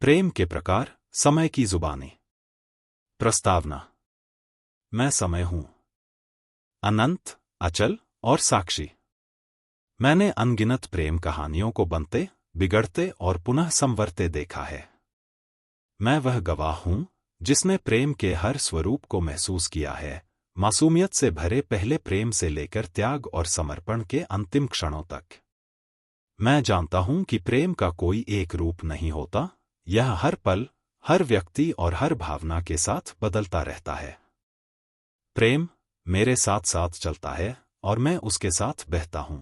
प्रेम के प्रकार, समय की जुबानी। प्रस्तावना। मैं समय हूं, अनंत, अचल और साक्षी। मैंने अनगिनत प्रेम कहानियों को बनते, बिगड़ते और पुनः संवरते देखा है। मैं वह गवाह हूं जिसने प्रेम के हर स्वरूप को महसूस किया है, मासूमियत से भरे पहले प्रेम से लेकर त्याग और समर्पण के अंतिम क्षणों तक। मैं जानता हूं कि प्रेम का कोई एक रूप नहीं होता, यह हर पल, हर व्यक्ति और हर भावना के साथ बदलता रहता है। प्रेम मेरे साथ साथ चलता है और मैं उसके साथ बहता हूं।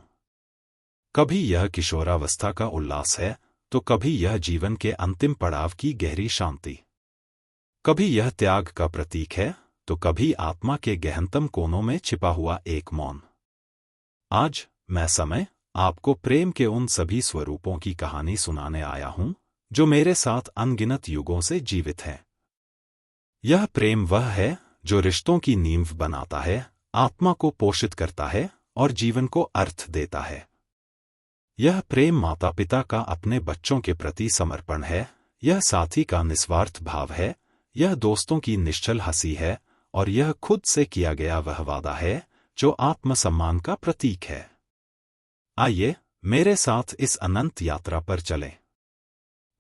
कभी यह किशोरावस्था का उल्लास है, तो कभी यह जीवन के अंतिम पड़ाव की गहरी शांति। कभी यह त्याग का प्रतीक है, तो कभी आत्मा के गहनतम कोनों में छिपा हुआ एक मौन। आज मैं समय आपको प्रेम के उन सभी स्वरूपों की कहानी सुनाने आया हूं जो मेरे साथ अनगिनत युगों से जीवित हैं। यह प्रेम वह है जो रिश्तों की नींव बनाता है, आत्मा को पोषित करता है और जीवन को अर्थ देता है। यह प्रेम माता पिता का अपने बच्चों के प्रति समर्पण है, यह साथी का निस्वार्थ भाव है, यह दोस्तों की निश्चल हंसी है और यह खुद से किया गया वह वादा है जो आत्मसम्मान का प्रतीक है। आइए मेरे साथ इस अनंत यात्रा पर चलें।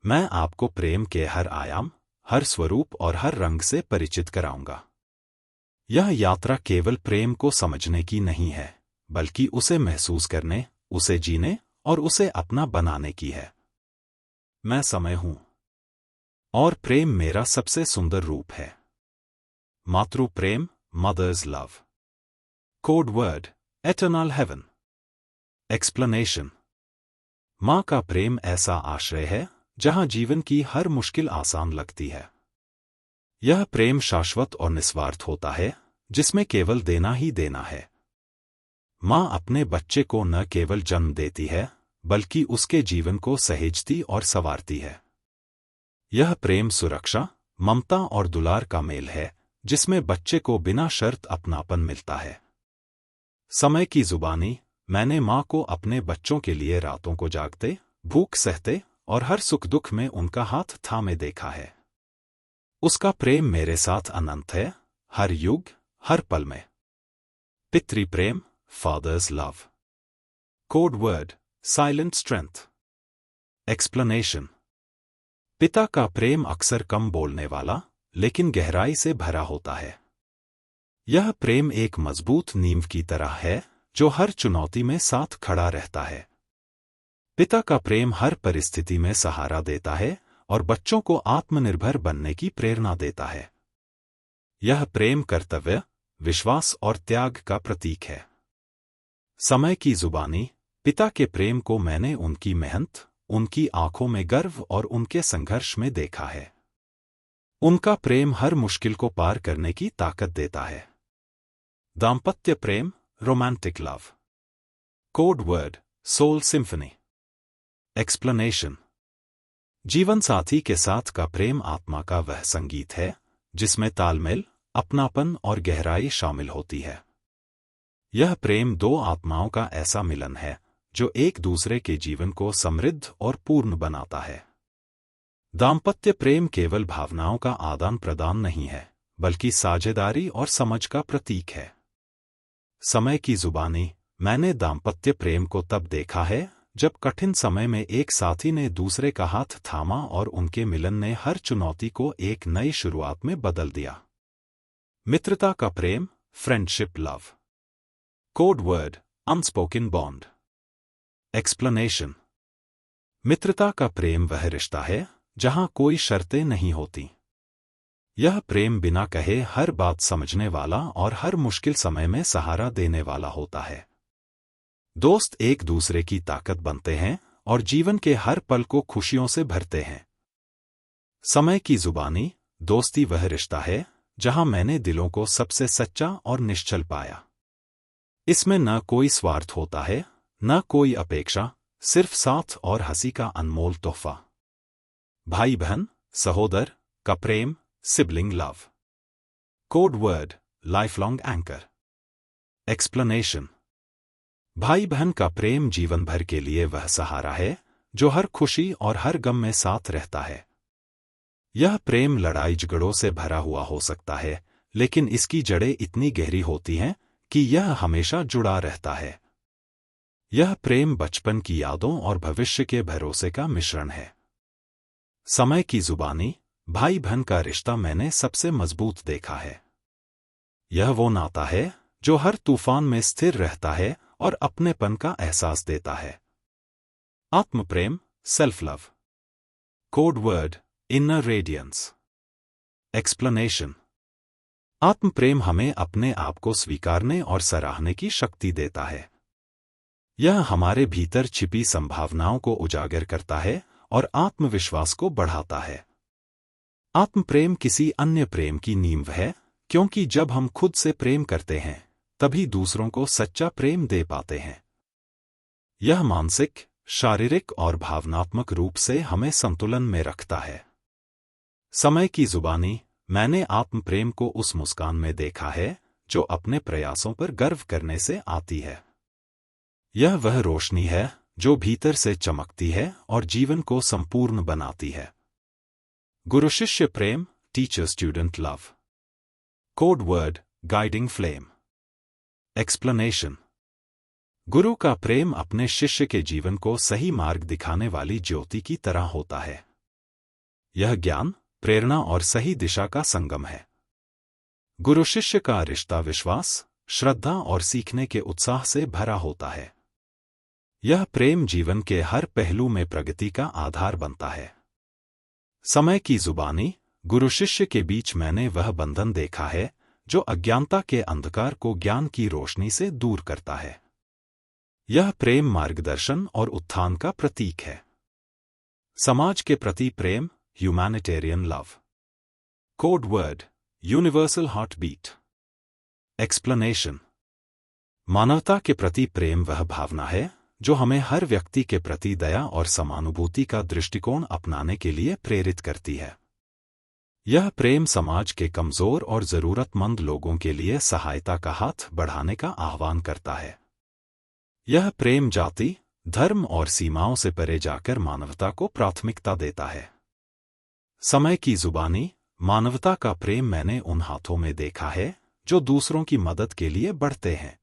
मैं आपको प्रेम के हर आयाम, हर स्वरूप और हर रंग से परिचित कराऊंगा। यह यात्रा केवल प्रेम को समझने की नहीं है, बल्कि उसे महसूस करने, उसे जीने और उसे अपना बनाने की है। मैं समय हूं और प्रेम मेरा सबसे सुंदर रूप है। मातृ प्रेम, mother's love. Code word, eternal heaven. Explanation. मां का प्रेम ऐसा आश्रय है जहां जीवन की हर मुश्किल आसान लगती है। यह प्रेम शाश्वत और निस्वार्थ होता है, जिसमें केवल देना ही देना है। मां अपने बच्चे को न केवल जन्म देती है, बल्कि उसके जीवन को सहेजती और संवारती है। यह प्रेम सुरक्षा, ममता और दुलार का मेल है, जिसमें बच्चे को बिना शर्त अपनापन मिलता है। समय की जुबानी। मैंने मां को अपने बच्चों के लिए रातों को जागते, भूख सहते और हर सुख दुख में उनका हाथ थामे देखा है। उसका प्रेम मेरे साथ अनंत है, हर युग, हर पल में। पितृ प्रेम, father's love. Code word, silent strength. Explanation. पिता का प्रेम अक्सर कम बोलने वाला, लेकिन गहराई से भरा होता है। यह प्रेम एक मजबूत नींव की तरह है जो हर चुनौती में साथ खड़ा रहता है। पिता का प्रेम हर परिस्थिति में सहारा देता है और बच्चों को आत्मनिर्भर बनने की प्रेरणा देता है। यह प्रेम कर्तव्य, विश्वास और त्याग का प्रतीक है। समय की जुबानी। पिता के प्रेम को मैंने उनकी मेहनत, उनकी आंखों में गर्व और उनके संघर्ष में देखा है। उनका प्रेम हर मुश्किल को पार करने की ताकत देता है। दाम्पत्य प्रेम, romantic love. Code word, soul symphony. Explanation. जीवन साथी के साथ का प्रेम आत्मा का वह संगीत है जिसमें तालमेल, अपनापन और गहराई शामिल होती है। यह प्रेम दो आत्माओं का ऐसा मिलन है जो एक दूसरे के जीवन को समृद्ध और पूर्ण बनाता है। दाम्पत्य प्रेम केवल भावनाओं का आदान प्रदान नहीं है, बल्कि साझेदारी और समझ का प्रतीक है। समय की जुबानी। मैंने दाम्पत्य प्रेम को तब देखा है जब कठिन समय में एक साथी ने दूसरे का हाथ थामा और उनके मिलन ने हर चुनौती को एक नई शुरुआत में बदल दिया। मित्रता का प्रेम, friendship love. Code word, unspoken bond. Explanation. मित्रता का प्रेम वह रिश्ता है जहां कोई शर्तें नहीं होती। यह प्रेम बिना कहे हर बात समझने वाला और हर मुश्किल समय में सहारा देने वाला होता है। दोस्त एक दूसरे की ताकत बनते हैं और जीवन के हर पल को खुशियों से भरते हैं। समय की जुबानी। दोस्ती वह रिश्ता है जहां मैंने दिलों को सबसे सच्चा और निश्चल पाया। इसमें न कोई स्वार्थ होता है, न कोई अपेक्षा, सिर्फ साथ और हंसी का अनमोल तोहफा। भाई बहन, सहोदर का प्रेम, sibling love. Code word, lifelong anchor. Explanation. भाई बहन का प्रेम जीवन भर के लिए वह सहारा है जो हर खुशी और हर गम में साथ रहता है। यह प्रेम लड़ाई झगड़ों से भरा हुआ हो सकता है, लेकिन इसकी जड़ें इतनी गहरी होती हैं कि यह हमेशा जुड़ा रहता है। यह प्रेम बचपन की यादों और भविष्य के भरोसे का मिश्रण है। समय की जुबानी, भाई बहन का रिश्ता मैंने सबसे मजबूत देखा है। यह वो नाता है जो हर तूफान में स्थिर रहता है और अपनेपन का एहसास देता है। आत्मप्रेम, self love. Code word, inner radiance. Explanation. आत्मप्रेम हमें अपने आप को स्वीकारने और सराहने की शक्ति देता है। यह हमारे भीतर छिपी संभावनाओं को उजागर करता है और आत्मविश्वास को बढ़ाता है। आत्मप्रेम किसी अन्य प्रेम की नींव है, क्योंकि जब हम खुद से प्रेम करते हैं तभी दूसरों को सच्चा प्रेम दे पाते हैं। यह मानसिक, शारीरिक और भावनात्मक रूप से हमें संतुलन में रखता है। समय की जुबानी, मैंने आत्मप्रेम को उस मुस्कान में देखा है जो अपने प्रयासों पर गर्व करने से आती है। यह वह रोशनी है जो भीतर से चमकती है और जीवन को संपूर्ण बनाती है। गुरु शिष्य प्रेम, teacher student love. Code word, guiding flame. Explanation. गुरु का प्रेम अपने शिष्य के जीवन को सही मार्ग दिखाने वाली ज्योति की तरह होता है। यह ज्ञान, प्रेरणा और सही दिशा का संगम है। गुरु शिष्य का रिश्ता विश्वास, श्रद्धा और सीखने के उत्साह से भरा होता है। यह प्रेम जीवन के हर पहलू में प्रगति का आधार बनता है। समय की जुबानी, गुरु शिष्य के बीच मैंने वह बंधन देखा है जो अज्ञानता के अंधकार को ज्ञान की रोशनी से दूर करता है। यह प्रेम मार्गदर्शन और उत्थान का प्रतीक है। समाज के प्रति प्रेम, humanitarian love. Code word, universal heart beat. Explanation. मानवता के प्रति प्रेम वह भावना है जो हमें हर व्यक्ति के प्रति दया और समानुभूति का दृष्टिकोण अपनाने के लिए प्रेरित करती है। यह प्रेम समाज के कमजोर और जरूरतमंद लोगों के लिए सहायता का हाथ बढ़ाने का आह्वान करता है। यह प्रेम जाति, धर्म और सीमाओं से परे जाकर मानवता को प्राथमिकता देता है। समय की जुबानी, मानवता का प्रेम मैंने उन हाथों में देखा है जो दूसरों की मदद के लिए बढ़ते हैं।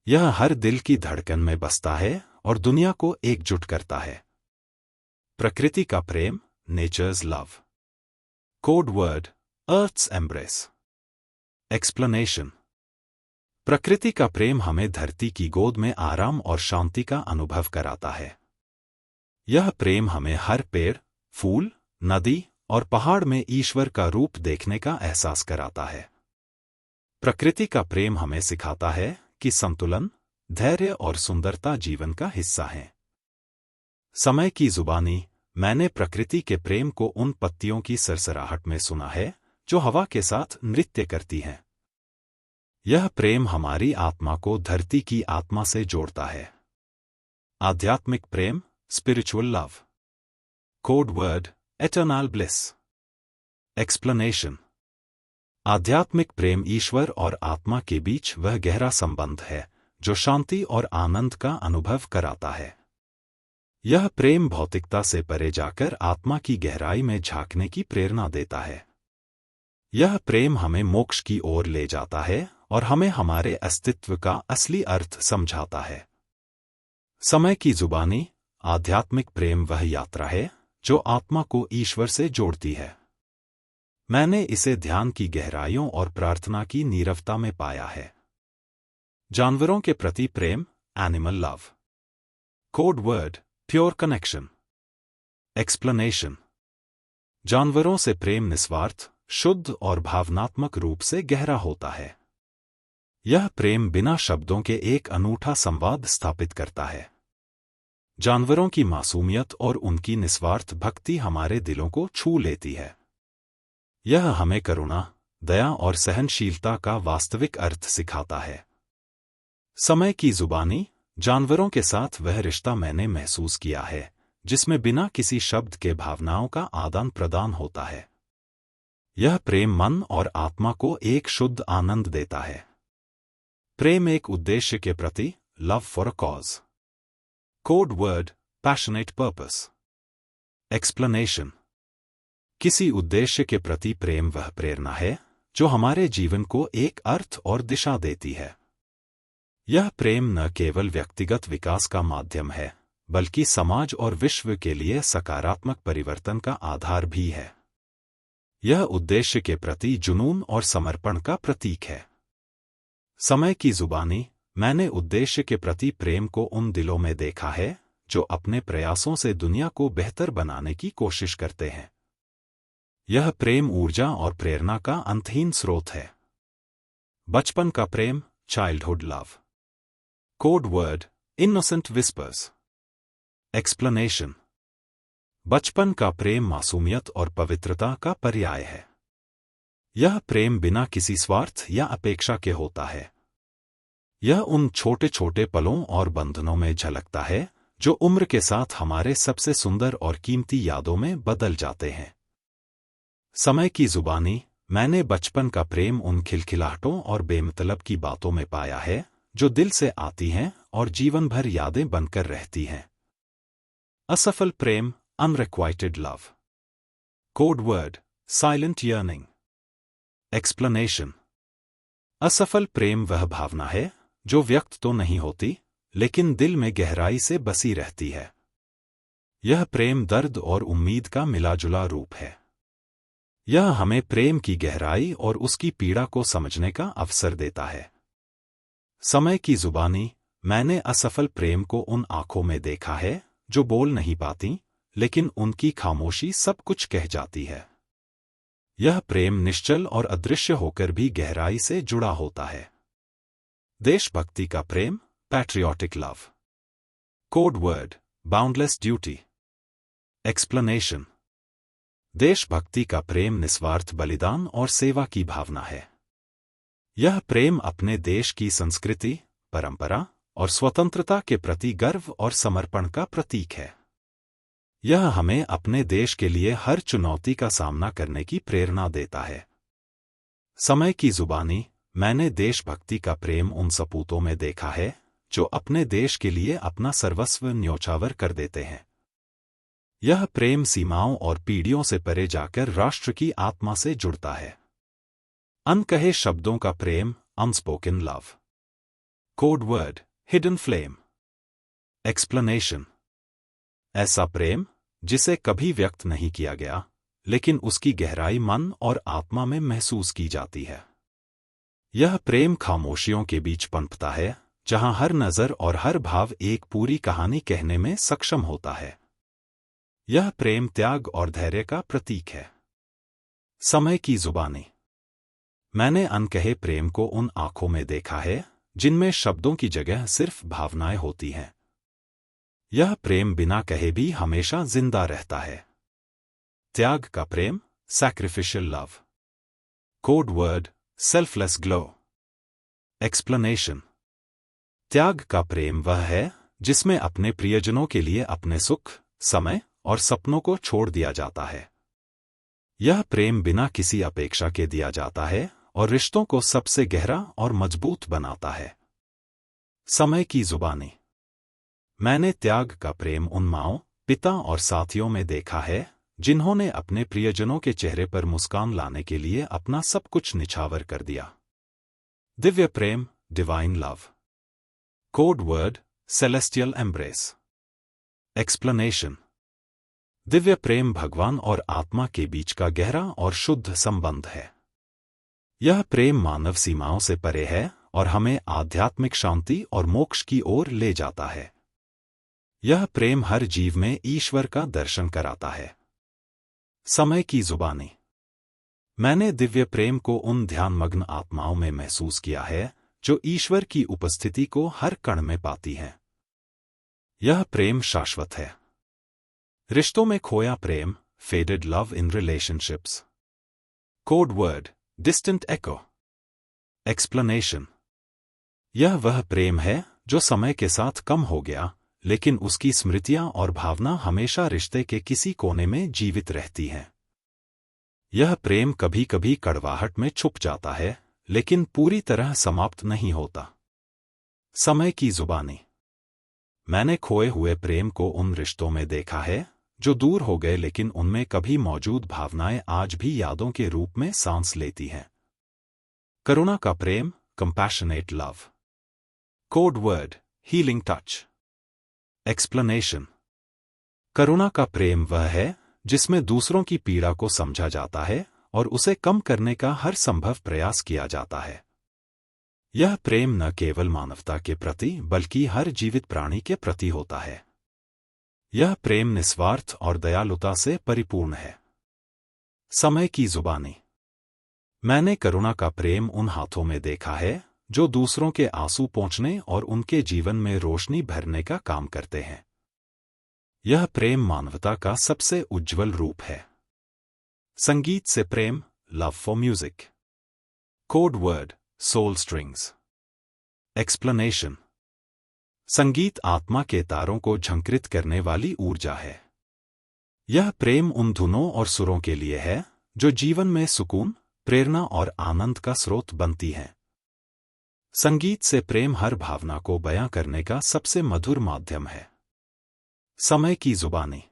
यह हर दिल की धड़कन में बसता है और दुनिया को एकजुट करता है। प्रकृति का प्रेम, nature's love. Code word, earth's embrace. Explanation. प्रकृति का प्रेम हमें धरती की गोद में आराम और शांति का अनुभव कराता है। यह प्रेम हमें हर पेड़, फूल, नदी और पहाड़ में ईश्वर का रूप देखने का एहसास कराता है। प्रकृति का प्रेम हमें सिखाता है कि संतुलन, धैर्य और सुंदरता जीवन का हिस्सा है। समय की जुबानी, मैंने प्रकृति के प्रेम को उन पत्तियों की सरसराहट में सुना है जो हवा के साथ नृत्य करती हैं। यह प्रेम हमारी आत्मा को धरती की आत्मा से जोड़ता है। आध्यात्मिक प्रेम, spiritual love. Code word, eternal bliss. Explanation. आध्यात्मिक प्रेम ईश्वर और आत्मा के बीच वह गहरा संबंध है जो शांति और आनंद का अनुभव कराता है। यह प्रेम भौतिकता से परे जाकर आत्मा की गहराई में झांकने की प्रेरणा देता है। यह प्रेम हमें मोक्ष की ओर ले जाता है और हमें हमारे अस्तित्व का असली अर्थ समझाता है। समय की जुबानी, आध्यात्मिक प्रेम वह यात्रा है जो आत्मा को ईश्वर से जोड़ती है। मैंने इसे ध्यान की गहराइयों और प्रार्थना की नीरवता में पाया है। जानवरों के प्रति प्रेम, animal love. Code word, pure connection. Explanation. जानवरों से प्रेम निस्वार्थ, शुद्ध और भावनात्मक रूप से गहरा होता है। यह प्रेम बिना शब्दों के एक अनूठा संवाद स्थापित करता है। जानवरों की मासूमियत और उनकी निस्वार्थ भक्ति हमारे दिलों को छू लेती है। यह हमें करुणा, दया और सहनशीलता का वास्तविक अर्थ सिखाता है। समय की जुबानी, जानवरों के साथ वह रिश्ता मैंने महसूस किया है जिसमें बिना किसी शब्द के भावनाओं का आदान प्रदान होता है। यह प्रेम मन और आत्मा को एक शुद्ध आनंद देता है। प्रेम एक उद्देश्य के प्रति, love for a cause. Code word, passionate purpose. Explanation. किसी उद्देश्य के प्रति प्रेम वह प्रेरणा है जो हमारे जीवन को एक अर्थ और दिशा देती है। यह प्रेम न केवल व्यक्तिगत विकास का माध्यम है, बल्कि समाज और विश्व के लिए सकारात्मक परिवर्तन का आधार भी है। यह उद्देश्य के प्रति जुनून और समर्पण का प्रतीक है। समय की जुबानी, मैंने उद्देश्य के प्रति प्रेम को उन दिलों में देखा है जो अपने प्रयासों से दुनिया को बेहतर बनाने की कोशिश करते हैं। यह प्रेम ऊर्जा और प्रेरणा का अंतहीन स्रोत है। बचपन का प्रेम, childhood love. Code word, innocent whispers. Explanation. बचपन का प्रेम मासूमियत और पवित्रता का पर्याय है। यह प्रेम बिना किसी स्वार्थ या अपेक्षा के होता है। यह उन छोटे छोटे पलों और बंधनों में झलकता है जो उम्र के साथ हमारे सबसे सुंदर और कीमती यादों में बदल जाते हैं। समय की जुबानी, मैंने बचपन का प्रेम उन खिलखिलाहटों और बेमतलब की बातों में पाया है जो दिल से आती हैं और जीवन भर यादें बनकर रहती हैं। असफल प्रेम, unrequited love. Code word, silent yearning. Explanation. असफल प्रेम वह भावना है जो व्यक्त तो नहीं होती, लेकिन दिल में गहराई से बसी रहती है। यह प्रेम दर्द और उम्मीद का मिलाजुला रूप है। यह हमें प्रेम की गहराई और उसकी पीड़ा को समझने का अवसर देता है। समय की जुबानी, मैंने असफल प्रेम को उन आंखों में देखा है जो बोल नहीं पाती, लेकिन उनकी खामोशी सब कुछ कह जाती है। यह प्रेम निश्चल और अदृश्य होकर भी गहराई से जुड़ा होता है। देशभक्ति का प्रेम, patriotic love. Code word, boundless duty. Explanation. देशभक्ति का प्रेम निस्वार्थ बलिदान और सेवा की भावना है। यह प्रेम अपने देश की संस्कृति, परंपरा और स्वतंत्रता के प्रति गर्व और समर्पण का प्रतीक है। यह हमें अपने देश के लिए हर चुनौती का सामना करने की प्रेरणा देता है। समय की जुबानी, मैंने देशभक्ति का प्रेम उन सपूतों में देखा है जो अपने देश के लिए अपना सर्वस्व न्योछावर कर देते हैं। यह प्रेम सीमाओं और पीढ़ियों से परे जाकर राष्ट्र की आत्मा से जुड़ता है। अनकहे शब्दों का प्रेम, unspoken love. Code word, hidden flame. Explanation. ऐसा प्रेम जिसे कभी व्यक्त नहीं किया गया, लेकिन उसकी गहराई मन और आत्मा में महसूस की जाती है। यह प्रेम खामोशियों के बीच पनपता है, जहां हर नजर और हर भाव एक पूरी कहानी कहने में सक्षम होता है। यह प्रेम त्याग और धैर्य का प्रतीक है। समय की जुबानी, मैंने अनकहे प्रेम को उन आंखों में देखा है जिनमें शब्दों की जगह सिर्फ भावनाएं होती हैं। यह प्रेम बिना कहे भी हमेशा जिंदा रहता है। त्याग का प्रेम, sacrificial love. Code word, selfless glow. Explanation. त्याग का प्रेम वह है जिसमें अपने प्रियजनों के लिए अपने सुख, समय और सपनों को छोड़ दिया जाता है। यह प्रेम बिना किसी अपेक्षा के दिया जाता है और रिश्तों को सबसे गहरा और मजबूत बनाता है। समय की जुबानी, मैंने त्याग का प्रेम उन माँओं, पिता और साथियों में देखा है जिन्होंने अपने प्रियजनों के चेहरे पर मुस्कान लाने के लिए अपना सब कुछ निछावर कर दिया। दिव्य प्रेम, divine love. Code word, celestial embrace. Explanation. दिव्य प्रेम भगवान और आत्मा के बीच का गहरा और शुद्ध संबंध है। यह प्रेम मानव सीमाओं से परे है और हमें आध्यात्मिक शांति और मोक्ष की ओर ले जाता है। यह प्रेम हर जीव में ईश्वर का दर्शन कराता है। समय की जुबानी, मैंने दिव्य प्रेम को उन ध्यानमग्न आत्माओं में महसूस किया है जो ईश्वर की उपस्थिति को हर कण में पाती हैं। यह प्रेम शाश्वत है। रिश्तों में खोया प्रेम, faded love in relationships. Code word, distant echo. Explanation. यह वह प्रेम है जो समय के साथ कम हो गया, लेकिन उसकी स्मृतियां और भावना हमेशा रिश्ते के किसी कोने में जीवित रहती हैं। यह प्रेम कभी कभी कड़वाहट में छुप जाता है, लेकिन पूरी तरह समाप्त नहीं होता। समय की जुबानी, मैंने खोए हुए प्रेम को उन रिश्तों में देखा है जो दूर हो गए लेकिन उनमें कभी मौजूद भावनाएं आज भी यादों के रूप में सांस लेती हैं। करुणा का प्रेम, compassionate love. Code word, healing touch. Explanation. करुणा का प्रेम वह है जिसमें दूसरों की पीड़ा को समझा जाता है और उसे कम करने का हर संभव प्रयास किया जाता है। यह प्रेम न केवल मानवता के प्रति बल्कि हर जीवित प्राणी के प्रति होता है। यह प्रेम निस्वार्थ और दयालुता से परिपूर्ण है। समय की जुबानी। मैंने करुणा का प्रेम उन हाथों में देखा है जो दूसरों के आंसू पोंछने और उनके जीवन में रोशनी भरने का काम करते हैं। यह प्रेम मानवता का सबसे उज्ज्वल रूप है। संगीत से प्रेम, love for music. Code word, soul strings. Explanation. संगीत आत्मा के तारों को झंकृत करने वाली ऊर्जा है। यह प्रेम उन धुनों और सुरों के लिए है जो जीवन में सुकून, प्रेरणा और आनंद का स्रोत बनती हैं। संगीत से प्रेम हर भावना को बयां करने का सबसे मधुर माध्यम है। समय की जुबानी।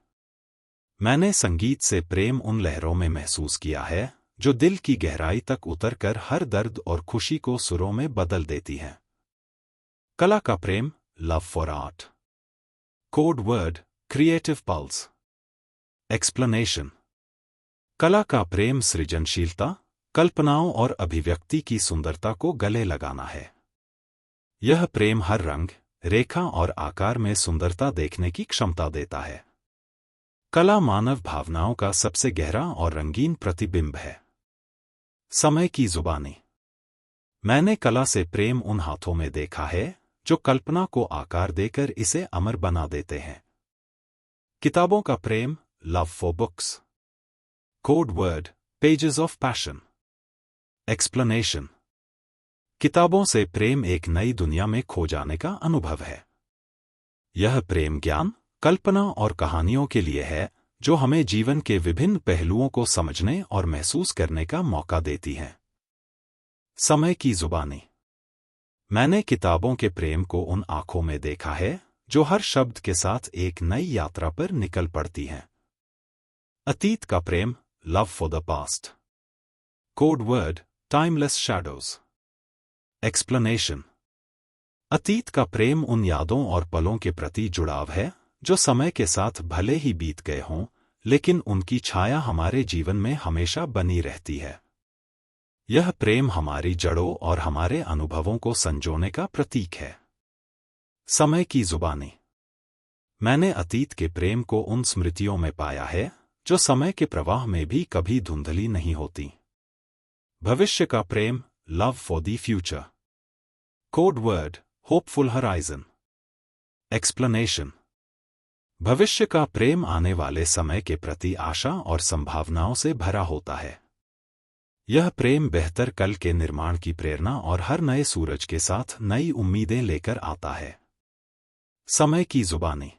मैंने संगीत से प्रेम उन लहरों में महसूस किया है जो दिल की गहराई तक उतरकर हर दर्द और खुशी को सुरों में बदल देती हैं। कला का प्रेम, love for art. Code word, creative pulse. Explanation. कला का प्रेम सृजनशीलता, कल्पनाओं और अभिव्यक्ति की सुंदरता को गले लगाना है। यह प्रेम हर रंग, रेखा और आकार में सुंदरता देखने की क्षमता देता है। कला मानव भावनाओं का सबसे गहरा और रंगीन प्रतिबिंब है। समय की जुबानी। मैंने कला से प्रेम उन हाथों में देखा है जो कल्पना को आकार देकर इसे अमर बना देते हैं। किताबों का प्रेम, love for books. Code word, pages of passion. Explanation. किताबों से प्रेम एक नई दुनिया में खो जाने का अनुभव है। यह प्रेम ज्ञान, कल्पना और कहानियों के लिए है जो हमें जीवन के विभिन्न पहलुओं को समझने और महसूस करने का मौका देती हैं। समय की जुबानी। मैंने किताबों के प्रेम को उन आंखों में देखा है जो हर शब्द के साथ एक नई यात्रा पर निकल पड़ती हैं। अतीत का प्रेम, love for the past. Code word, timeless shadows. Explanation. अतीत का प्रेम उन यादों और पलों के प्रति जुड़ाव है जो समय के साथ भले ही बीत गए हों, लेकिन उनकी छाया हमारे जीवन में हमेशा बनी रहती है। यह प्रेम हमारी जड़ों और हमारे अनुभवों को संजोने का प्रतीक है। समय की जुबानी। मैंने अतीत के प्रेम को उन स्मृतियों में पाया है जो समय के प्रवाह में भी कभी धुंधली नहीं होती। भविष्य का प्रेम, love for the future. Code word, hopeful horizon. Explanation. भविष्य का प्रेम आने वाले समय के प्रति आशा और संभावनाओं से भरा होता है। यह प्रेम बेहतर कल के निर्माण की प्रेरणा और हर नए सूरज के साथ नई उम्मीदें लेकर आता है। समय की जुबानी।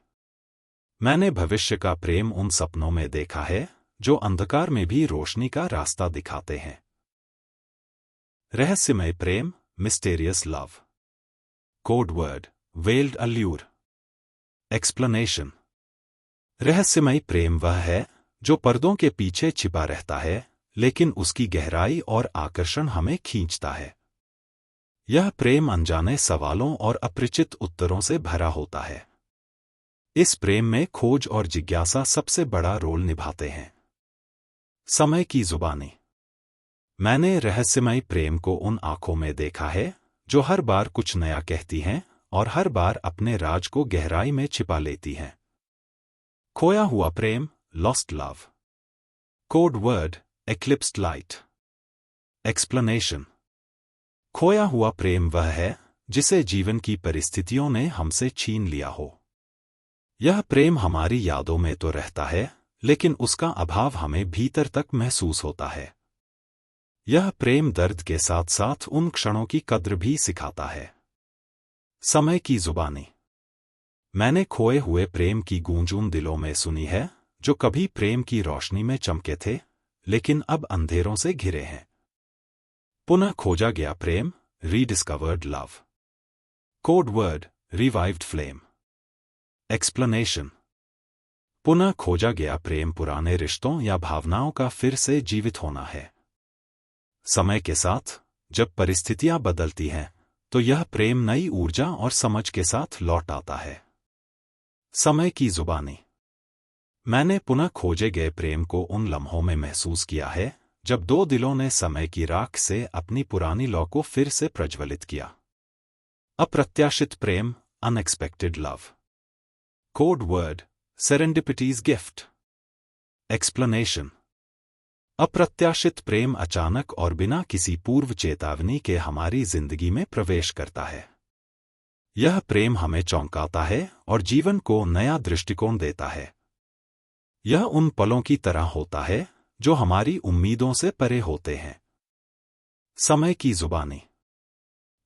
मैंने भविष्य का प्रेम उन सपनों में देखा है जो अंधकार में भी रोशनी का रास्ता दिखाते हैं। रहस्यमय प्रेम, mysterious love. Code word, veiled allure. Explanation. रहस्यमय प्रेम वह है जो पर्दों के पीछे छिपा रहता है, लेकिन उसकी गहराई और आकर्षण हमें खींचता है। यह प्रेम अनजाने सवालों और अपरिचित उत्तरों से भरा होता है। इस प्रेम में खोज और जिज्ञासा सबसे बड़ा रोल निभाते हैं। समय की जुबानी। मैंने रहस्यमय प्रेम को उन आंखों में देखा है जो हर बार कुछ नया कहती हैं और हर बार अपने राज को गहराई में छिपा लेती हैं। खोया हुआ प्रेम, lost love. Code word, eclipsed light. Explanation. खोया हुआ प्रेम वह है जिसे जीवन की परिस्थितियों ने हमसे छीन लिया हो। यह प्रेम हमारी यादों में तो रहता है, लेकिन उसका अभाव हमें भीतर तक महसूस होता है। यह प्रेम दर्द के साथ साथ उन क्षणों की कद्र भी सिखाता है। समय की जुबानी। मैंने खोए हुए प्रेम की गूंज उन दिलों में सुनी है जो कभी प्रेम की रोशनी में चमके थे, लेकिन अब अंधेरों से घिरे हैं। पुनः खोजा गया प्रेम, rediscovered love. Code word, revived flame. Explanation. पुनः खोजा गया प्रेम पुराने रिश्तों या भावनाओं का फिर से जीवित होना है। समय के साथ जब परिस्थितियां बदलती हैं तो यह प्रेम नई ऊर्जा और समझ के साथ लौट आता है। समय की जुबानी। मैंने पुनः खोजे गए प्रेम को उन लम्हों में महसूस किया है जब दो दिलों ने समय की राख से अपनी पुरानी लौ को फिर से प्रज्वलित किया। अप्रत्याशित प्रेम, unexpected love. Code word, serendipity's gift. Explanation. अप्रत्याशित प्रेम अचानक और बिना किसी पूर्व चेतावनी के हमारी जिंदगी में प्रवेश करता है। यह प्रेम हमें चौंकाता है और जीवन को नया दृष्टिकोण देता है। यह उन पलों की तरह होता है जो हमारी उम्मीदों से परे होते हैं। समय की जुबानी।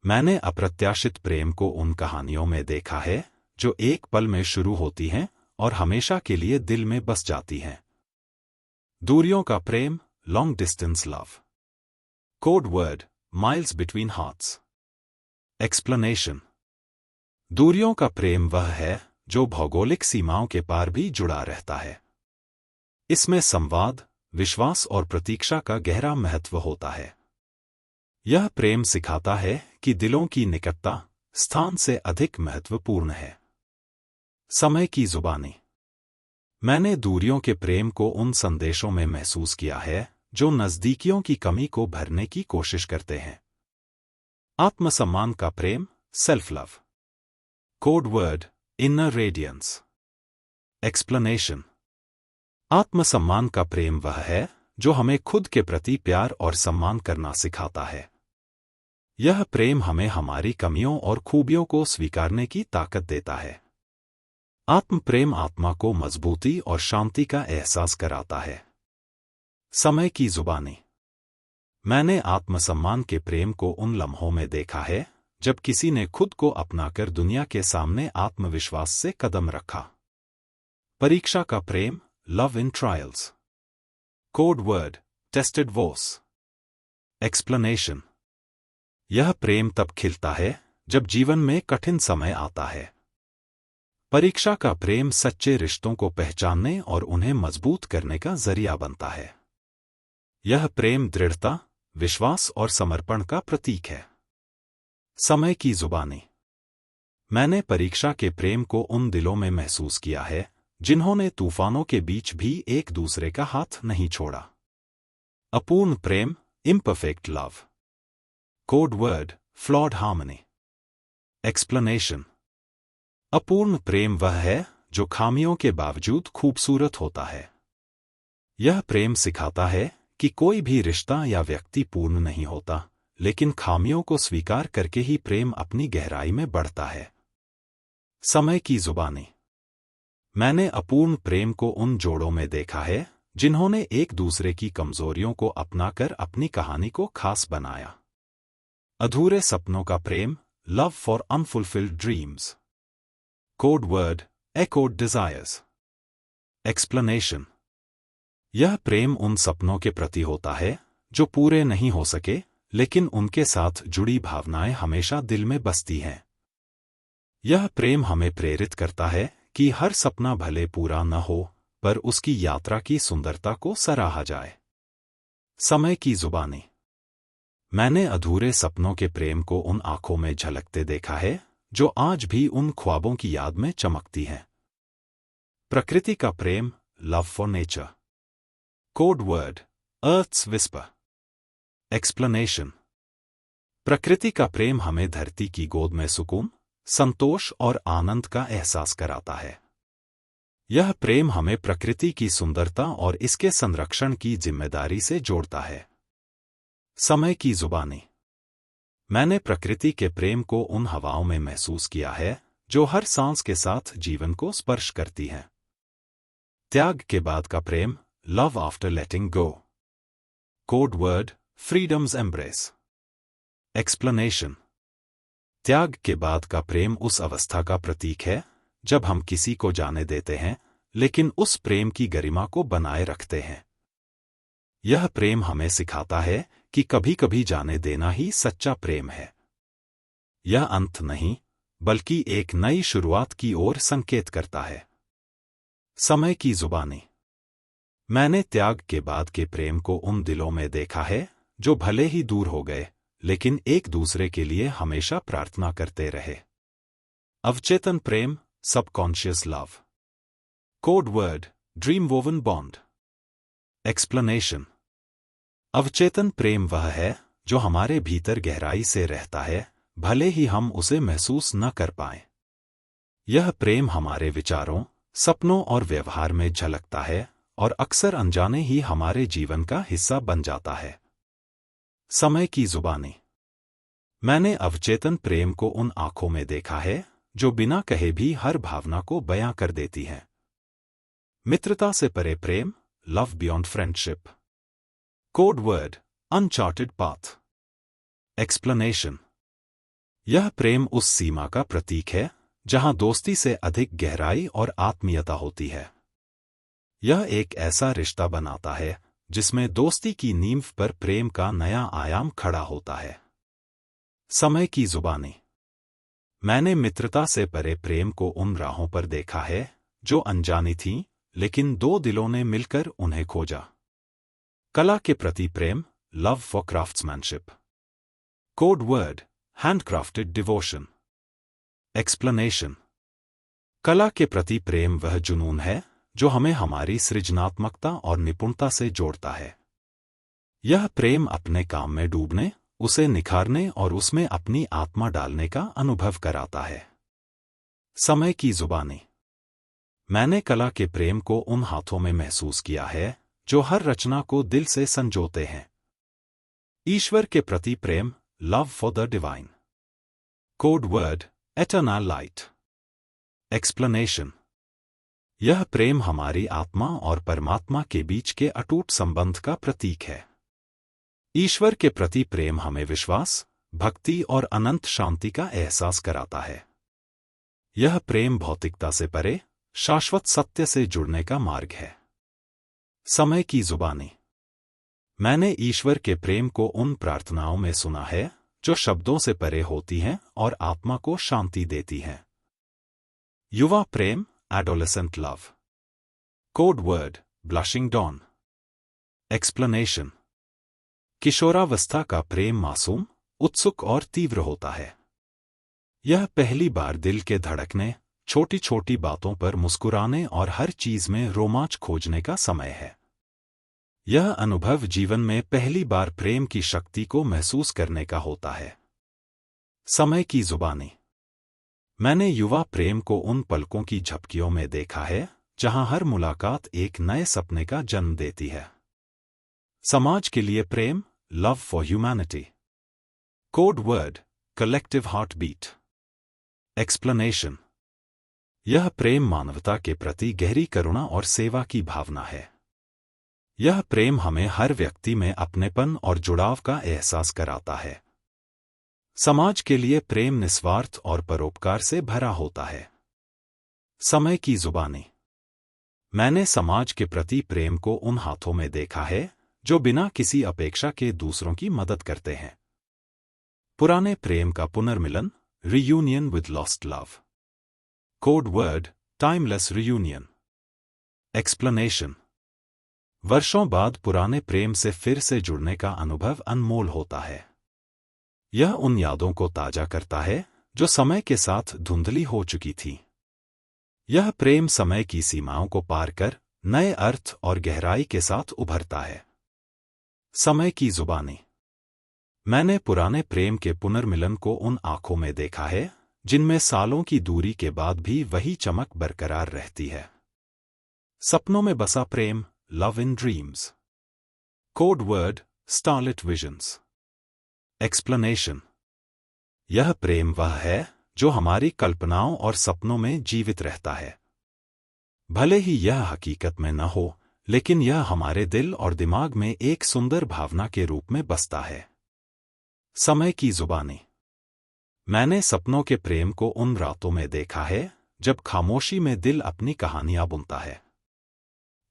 मैंने अप्रत्याशित प्रेम को उन कहानियों में देखा है जो एक पल में शुरू होती हैं और हमेशा के लिए दिल में बस जाती हैं। दूरियों का प्रेम, long distance love. Code word, miles between hearts. Explanation. दूरियों का प्रेम वह है जो भौगोलिक सीमाओं के पार भी जुड़ा रहता है। इसमें संवाद, विश्वास और प्रतीक्षा का गहरा महत्व होता है। यह प्रेम सिखाता है कि दिलों की निकटता स्थान से अधिक महत्वपूर्ण है। समय की जुबानी। मैंने दूरियों के प्रेम को उन संदेशों में महसूस किया है जो नजदीकियों की कमी को भरने की कोशिश करते हैं। आत्मसम्मान का प्रेम, self love. Code word, inner radiance. Explanation. आत्मसम्मान का प्रेम वह है जो हमें खुद के प्रति प्यार और सम्मान करना सिखाता है। यह प्रेम हमें हमारी कमियों और खूबियों को स्वीकारने की ताकत देता है। आत्म प्रेम आत्मा को मजबूती और शांति का एहसास कराता है। समय की जुबानी। मैंने आत्मसम्मान के प्रेम को उन लम्हों में देखा है जब किसी ने खुद को अपनाकर दुनिया के सामने आत्मविश्वास से कदम रखा। परीक्षा का प्रेम, love in trials. Code word, tested vows. Explanation. यह प्रेम तब खिलता है जब जीवन में कठिन समय आता है। परीक्षा का प्रेम सच्चे रिश्तों को पहचानने और उन्हें मजबूत करने का जरिया बनता है। यह प्रेम दृढ़ता, विश्वास और समर्पण का प्रतीक है। समय की जुबानी। मैंने परीक्षा के प्रेम को उन दिलों में महसूस किया है जिन्होंने तूफानों के बीच भी एक दूसरे का हाथ नहीं छोड़ा। अपूर्ण प्रेम, imperfect love. Code word, flawed harmony. Explanation. अपूर्ण प्रेम वह है जो खामियों के बावजूद खूबसूरत होता है। यह प्रेम सिखाता है कि कोई भी रिश्ता या व्यक्ति पूर्ण नहीं होता, लेकिन खामियों को स्वीकार करके ही प्रेम अपनी गहराई में बढ़ता है। समय की जुबानी। मैंने अपूर्ण प्रेम को उन जोड़ों में देखा है जिन्होंने एक दूसरे की कमजोरियों को अपनाकर अपनी कहानी को खास बनाया। अधूरे सपनों का प्रेम, love for unfulfilled dreams. Code word, echoed desires. Explanation. यह प्रेम उन सपनों के प्रति होता है जो पूरे नहीं हो सके, लेकिन उनके साथ जुड़ी भावनाएं हमेशा दिल में बसती हैं। यह प्रेम हमें प्रेरित करता है कि हर सपना भले पूरा न हो, पर उसकी यात्रा की सुंदरता को सराहा जाए। समय की जुबानी। मैंने अधूरे सपनों के प्रेम को उन आंखों में झलकते देखा है जो आज भी उन ख्वाबों की याद में चमकती हैं। प्रकृति का प्रेम, love for nature. Code word, earth's whisper. Explanation. प्रकृति का प्रेम हमें धरती की गोद में सुकून, संतोष और आनंद का एहसास कराता है। यह प्रेम हमें प्रकृति की सुंदरता और इसके संरक्षण की जिम्मेदारी से जोड़ता है। समय की जुबानी। मैंने प्रकृति के प्रेम को उन हवाओं में महसूस किया है जो हर सांस के साथ जीवन को स्पर्श करती हैं। त्याग के बाद का प्रेम, love after letting go. Code word, freedom's embrace. Explanation. त्याग के बाद का प्रेम उस अवस्था का प्रतीक है जब हम किसी को जाने देते हैं, लेकिन उस प्रेम की गरिमा को बनाए रखते हैं। यह प्रेम हमें सिखाता है कि कभी-कभी जाने देना ही सच्चा प्रेम है। यह अंत नहीं, बल्कि एक नई शुरुआत की ओर संकेत करता है। समय की जुबानी। मैंने त्याग के बाद के प्रेम को उन दिलों में देखा है जो भले ही दूर हो गए लेकिन एक दूसरे के लिए हमेशा प्रार्थना करते रहे। अवचेतन प्रेम, subconscious love. Code word, dream woven bond. Explanation. अवचेतन प्रेम वह है जो हमारे भीतर गहराई से रहता है, भले ही हम उसे महसूस न कर पाएं। यह प्रेम हमारे विचारों, सपनों और व्यवहार में झलकता है और अक्सर अनजाने ही हमारे जीवन का हिस्सा बन जाता है। समय की जुबानी। मैंने अवचेतन प्रेम को उन आंखों में देखा है जो बिना कहे भी हर भावना को बयां कर देती हैं। मित्रता से परे प्रेम, love beyond friendship. Code word, uncharted path. Explanation. यह प्रेम उस सीमा का प्रतीक है जहां दोस्ती से अधिक गहराई और आत्मीयता होती है। यह एक ऐसा रिश्ता बनाता है जिसमें दोस्ती की नींव पर प्रेम का नया आयाम खड़ा होता है। समय की जुबानी। मैंने मित्रता से परे प्रेम को उन राहों पर देखा है जो अनजानी थीं, लेकिन दो दिलों ने मिलकर उन्हें खोजा। कला के प्रति प्रेम, love for craftsmanship. Code word, handcrafted devotion. Explanation. कला के प्रति प्रेम वह जुनून है जो हमें हमारी सृजनात्मकता और निपुणता से जोड़ता है। यह प्रेम अपने काम में डूबने, उसे निखारने और उसमें अपनी आत्मा डालने का अनुभव कराता है। समय की जुबानी। मैंने कला के प्रेम को उन हाथों में महसूस किया है जो हर रचना को दिल से संजोते हैं। ईश्वर के प्रति प्रेम, love for the divine. Code word, eternal light. Explanation. यह प्रेम हमारी आत्मा और परमात्मा के बीच के अटूट संबंध का प्रतीक है। ईश्वर के प्रति प्रेम हमें विश्वास, भक्ति और अनंत शांति का एहसास कराता है। यह प्रेम भौतिकता से परे, शाश्वत सत्य से जुड़ने का मार्ग है। समय की जुबानी। मैंने ईश्वर के प्रेम को उन प्रार्थनाओं में सुना है जो शब्दों से परे होती हैं और आत्मा को शांति देती हैं। युवा प्रेम, adolescent love. Code word, blushing dawn. Explanation. किशोरावस्था का प्रेम मासूम, उत्सुक और तीव्र होता है। यह पहली बार दिल के धड़कने, छोटी छोटी बातों पर मुस्कुराने और हर चीज में रोमांच खोजने का समय है। यह अनुभव जीवन में पहली बार प्रेम की शक्ति को महसूस करने का होता है। समय की जुबानी। मैंने युवा प्रेम को उन पलकों की झपकियों में देखा है जहां हर मुलाकात एक नए सपने का जन्म देती है। समाज के लिए प्रेम, love for humanity. Code word, collective heart beat. Explanation. यह प्रेम मानवता के प्रति गहरी करुणा और सेवा की भावना है। यह प्रेम हमें हर व्यक्ति में अपनेपन और जुड़ाव का एहसास कराता है। समाज के लिए प्रेम निस्वार्थ और परोपकार से भरा होता है। समय की जुबानी। मैंने समाज के प्रति प्रेम को उन हाथों में देखा है जो बिना किसी अपेक्षा के दूसरों की मदद करते हैं। पुराने प्रेम का पुनर्मिलन, reunion with lost love. Code word, timeless reunion. Explanation. वर्षों बाद पुराने प्रेम से फिर से जुड़ने का अनुभव अनमोल होता है। यह उन यादों को ताजा करता है जो समय के साथ धुंधली हो चुकी थी। यह प्रेम समय की सीमाओं को पार कर नए अर्थ और गहराई के साथ उभरता है। समय की जुबानी। मैंने पुराने प्रेम के पुनर्मिलन को उन आंखों में देखा है जिनमें सालों की दूरी के बाद भी वही चमक बरकरार रहती है। सपनों में बसा प्रेम, love in dreams. Code word, starlit visions. Explanation. यह प्रेम वह है जो हमारी कल्पनाओं और सपनों में जीवित रहता है। भले ही यह हकीकत में न हो, लेकिन यह हमारे दिल और दिमाग में एक सुंदर भावना के रूप में बसता है। समय की जुबानी। मैंने सपनों के प्रेम को उन रातों में देखा है जब खामोशी में दिल अपनी कहानियां बुनता है।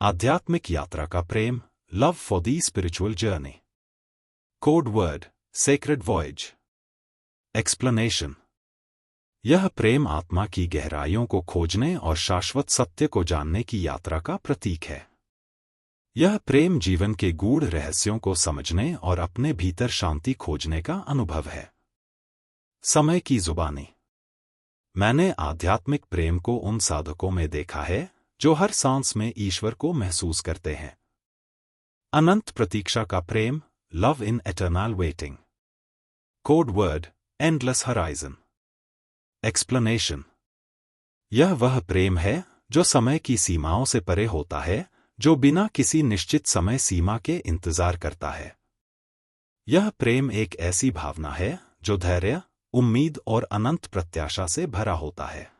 आध्यात्मिक यात्रा का प्रेम, love for the spiritual journey. Code word, sacred voyage. Explanation. यह प्रेम आत्मा की गहराइयों को खोजने और शाश्वत सत्य को जानने की यात्रा का प्रतीक है। यह प्रेम जीवन के गूढ़ रहस्यों को समझने और अपने भीतर शांति खोजने का अनुभव है। समय की जुबानी। मैंने आध्यात्मिक प्रेम को उन साधकों में देखा है जो हर सांस में ईश्वर को महसूस करते हैं। अनंत प्रतीक्षा का प्रेम, love in eternal waiting. Code word, endless horizon. Explanation. यह वह प्रेम है जो समय की सीमाओं से परे होता है, जो बिना किसी निश्चित समय सीमा के इंतजार करता है। यह प्रेम एक ऐसी भावना है जो धैर्य, उम्मीद और अनंत प्रत्याशा से भरा होता है।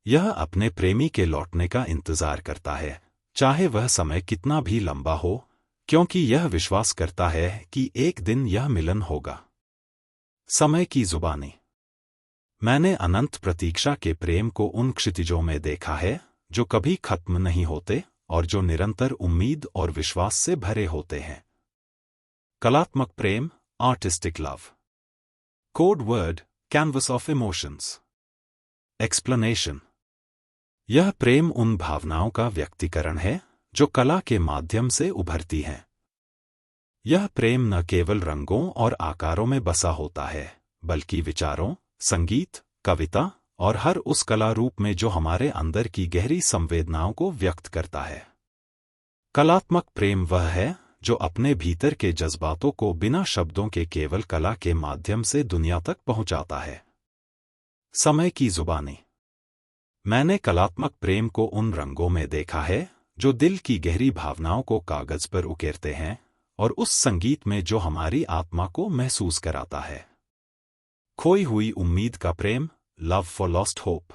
यह अपने प्रेमी के लौटने का इंतजार करता है, चाहे वह समय कितना भी लंबा हो, क्योंकि यह विश्वास करता है कि एक दिन यह मिलन होगा। समय की जुबानी। मैंने अनंत प्रतीक्षा के प्रेम को उन क्षितिजों में देखा है जो कभी खत्म नहीं होते और जो निरंतर उम्मीद और विश्वास से भरे होते हैं। कलात्मक प्रेम, artistic love. Code word, canvas of emotions. Explanation. यह प्रेम उन भावनाओं का व्यक्तिकरण है जो कला के माध्यम से उभरती हैं। यह प्रेम न केवल रंगों और आकारों में बसा होता है, बल्कि विचारों, संगीत, कविता और हर उस कला रूप में जो हमारे अंदर की गहरी संवेदनाओं को व्यक्त करता है। कलात्मक प्रेम वह है जो अपने भीतर के जज्बातों को बिना शब्दों के केवल कला के माध्यम से दुनिया तक पहुंचाता है। समय की जुबानी। मैंने कलात्मक प्रेम को उन रंगों में देखा है जो दिल की गहरी भावनाओं को कागज पर उकेरते हैं और उस संगीत में जो हमारी आत्मा को महसूस कराता है। खोई हुई उम्मीद का प्रेम, love for lost hope.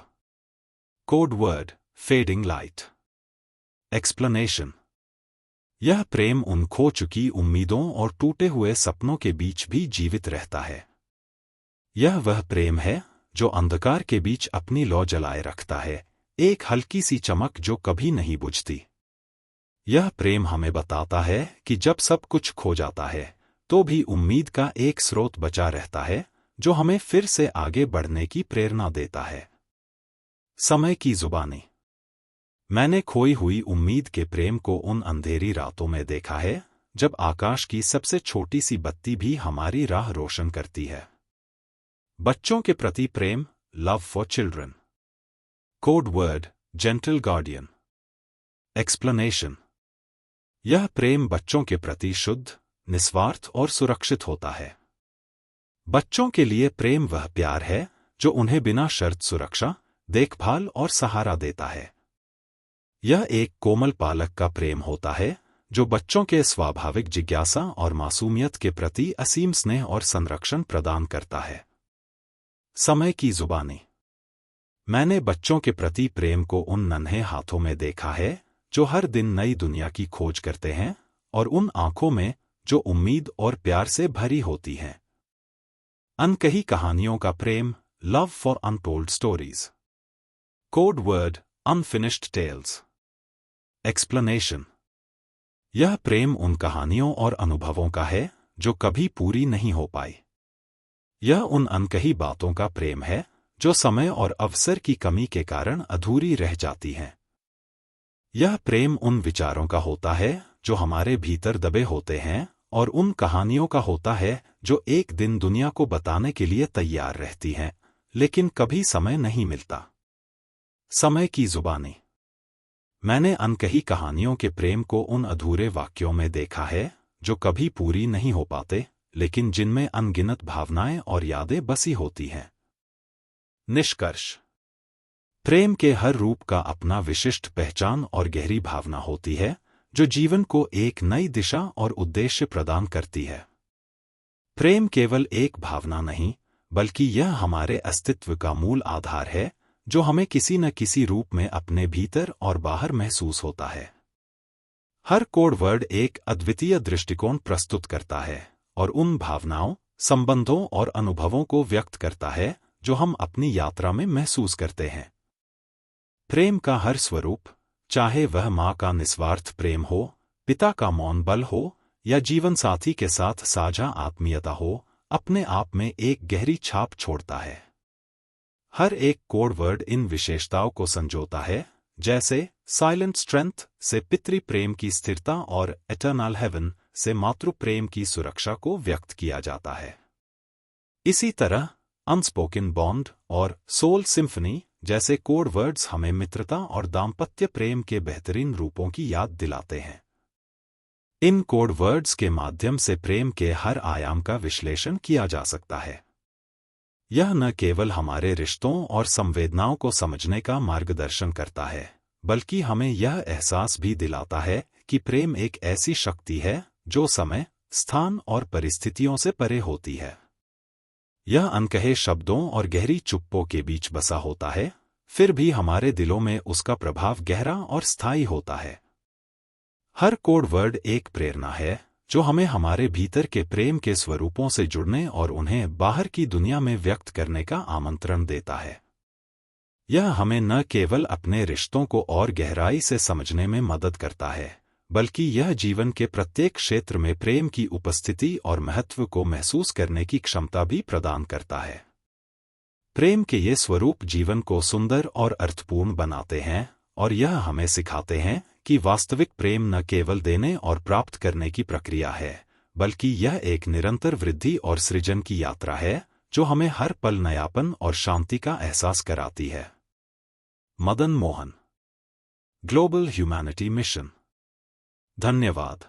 Code word, fading light. Explanation. यह प्रेम उन खो चुकी उम्मीदों और टूटे हुए सपनों के बीच भी जीवित रहता है। यह वह प्रेम है जो अंधकार के बीच अपनी लौ जलाए रखता है, एक हल्की सी चमक जो कभी नहीं बुझती। यह प्रेम हमें बताता है कि जब सब कुछ खो जाता है तो भी उम्मीद का एक स्रोत बचा रहता है जो हमें फिर से आगे बढ़ने की प्रेरणा देता है। समय की जुबानी। मैंने खोई हुई उम्मीद के प्रेम को उन अंधेरी रातों में देखा है जब आकाश की सबसे छोटी सी बत्ती भी हमारी राह रोशन करती है। बच्चों के प्रति प्रेम, love for children. Code word, gentle guardian. Explanation. यह प्रेम बच्चों के प्रति शुद्ध, निस्वार्थ और सुरक्षित होता है। बच्चों के लिए प्रेम वह प्यार है जो उन्हें बिना शर्त सुरक्षा, देखभाल और सहारा देता है। यह एक कोमल पालक का प्रेम होता है जो बच्चों के स्वाभाविक जिज्ञासा और मासूमियत के प्रति असीम स्नेह और संरक्षण प्रदान करता है। समय की जुबानी। मैंने बच्चों के प्रति प्रेम को उन नन्हे हाथों में देखा है जो हर दिन नई दुनिया की खोज करते हैं और उन आंखों में जो उम्मीद और प्यार से भरी होती हैं। अनकही कहानियों का प्रेम, love for untold stories. Code word, unfinished tales. Explanation. यह प्रेम उन कहानियों और अनुभवों का है जो कभी पूरी नहीं हो पाई। यह उन अनकही बातों का प्रेम है जो समय और अवसर की कमी के कारण अधूरी रह जाती हैं। यह प्रेम उन विचारों का होता है जो हमारे भीतर दबे होते हैं और उन कहानियों का होता है जो एक दिन दुनिया को बताने के लिए तैयार रहती हैं, लेकिन कभी समय नहीं मिलता। समय की जुबानी। मैंने अनकही कहानियों के प्रेम को उन अधूरे वाक्यों में देखा है जो कभी पूरी नहीं हो पाते, लेकिन जिनमें अनगिनत भावनाएं और यादें बसी होती हैं। निष्कर्ष। प्रेम के हर रूप का अपना विशिष्ट पहचान और गहरी भावना होती है जो जीवन को एक नई दिशा और उद्देश्य प्रदान करती है। प्रेम केवल एक भावना नहीं, बल्कि यह हमारे अस्तित्व का मूल आधार है जो हमें किसी न किसी रूप में अपने भीतर और बाहर महसूस होता है। हर कोड वर्ड एक अद्वितीय दृष्टिकोण प्रस्तुत करता है और उन भावनाओं, संबंधों और अनुभवों को व्यक्त करता है जो हम अपनी यात्रा में महसूस करते हैं। प्रेम का हर स्वरूप, चाहे वह माँ का निस्वार्थ प्रेम हो, पिता का मौन बल हो या जीवन साथी के साथ साझा आत्मीयता हो, अपने आप में एक गहरी छाप छोड़ता है। हर एक कोड वर्ड इन विशेषताओं को संजोता है, जैसे साइलेंट स्ट्रेंथ से पितृ प्रेम की स्थिरता और एटर्नल हेवन से मातृ प्रेम की सुरक्षा को व्यक्त किया जाता है। इसी तरह अनस्पोकन बॉन्ड और सोल सिम्फनी जैसे कोड वर्ड्स हमें मित्रता और दाम्पत्य प्रेम के बेहतरीन रूपों की याद दिलाते हैं। इन कोड वर्ड्स के माध्यम से प्रेम के हर आयाम का विश्लेषण किया जा सकता है। यह न केवल हमारे रिश्तों और संवेदनाओं को समझने का मार्गदर्शन करता है, बल्कि हमें यह एहसास भी दिलाता है कि प्रेम एक ऐसी शक्ति है जो समय, स्थान और परिस्थितियों से परे होती है। यह अनकहे शब्दों और गहरी चुप्पों के बीच बसा होता है, फिर भी हमारे दिलों में उसका प्रभाव गहरा और स्थायी होता है। हर कोड वर्ड एक प्रेरणा है जो हमें हमारे भीतर के प्रेम के स्वरूपों से जुड़ने और उन्हें बाहर की दुनिया में व्यक्त करने का आमंत्रण देता है। यह हमें न केवल अपने रिश्तों को और गहराई से समझने में मदद करता है, बल्कि यह जीवन के प्रत्येक क्षेत्र में प्रेम की उपस्थिति और महत्व को महसूस करने की क्षमता भी प्रदान करता है। प्रेम के ये स्वरूप जीवन को सुंदर और अर्थपूर्ण बनाते हैं और यह हमें सिखाते हैं कि वास्तविक प्रेम न केवल देने और प्राप्त करने की प्रक्रिया है, बल्कि यह एक निरंतर वृद्धि और सृजन की यात्रा है जो हमें हर पल नयापन और शांति का एहसास कराती है। Madan Mohan, global humanity mission. धन्यवाद।